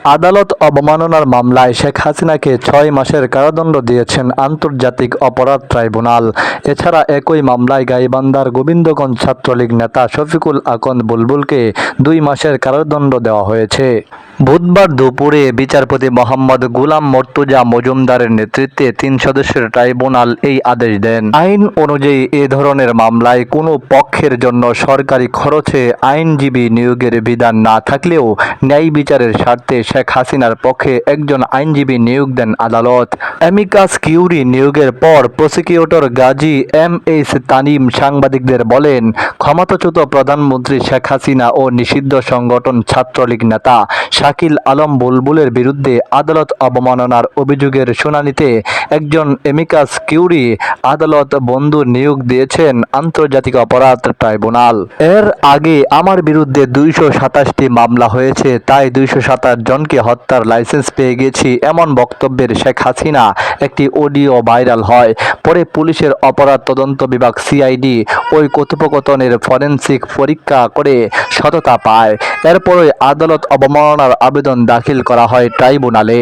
আদালত অবমাননার মামলায় শেখ হাসিনাকে ৬ মাসের কারাদণ্ড দিয়েছেন আন্তর্জাতিক অপরাধ ট্রাইব্যুনাল। এছাড়া একই মামলায় গাইবান্ধার গোবিন্দগঞ্জ ছাত্রলীগ নেতা শফিকুল আকন্দ বুলবুলকে ২ মাসের কারাদণ্ড দেওয়া হয়েছে। বুধবার দুপুরে বিচারপতি মোহাম্মদ গুলাম মর্তুজা মজুমদারের নেতৃত্বে ৩ সদস্যের ট্রাইব্যুনাল এই আদেশ দেন। আইন অনুযায়ী এ ধরনের মামলায় কোনো পক্ষের জন্য সরকারি খরচে আইনজীবী নিয়োগের বিধান না থাকলেও ন্যায় বিচারের স্বার্থে শেখ হাসিনার পক্ষে একজন আইনজীবী নিয়োগ দেন আদালত। অ্যামিকাস কিউরি নিয়োগের পর প্রসিকিউটর গাজী এম.এইচ তানিম সাংবাদিকদের বলেন, ক্ষমতাচ্যুত প্রধানমন্ত্রী শেখ হাসিনা ও নিষিদ্ধ সংগঠন ছাত্রলীগ নেতা শাকিল আলম বুলবুলের বিরুদ্ধে আদালত অবমাননার অভিযোগের শুনানিতে একজন অ্যামিকাস কিউরি আদালত বন্ধু নিয়োগ দিয়েছেন আন্তর্জাতিক অপরাধ ট্রাইব্যুনাল। এর আগে আমার বিরুদ্ধে ২২৭টি মামলা হয়েছে, তাই ২২৭ জনকে হত্যার লাইসেন্স পেয়ে গেছি, এমন বক্তব্যের শেখ হাসিনা একটি অডিও ভাইরাল হয়। পরে পুলিশের অপরাধ তদন্ত বিভাগ সিআইডি ওই কথোপকথনের ফরেনসিক পরীক্ষা করে সততা পায়। এরপরই আদালত অবমাননার আবেদন দাখিল করা হয় ট্রাইব্যুনালে।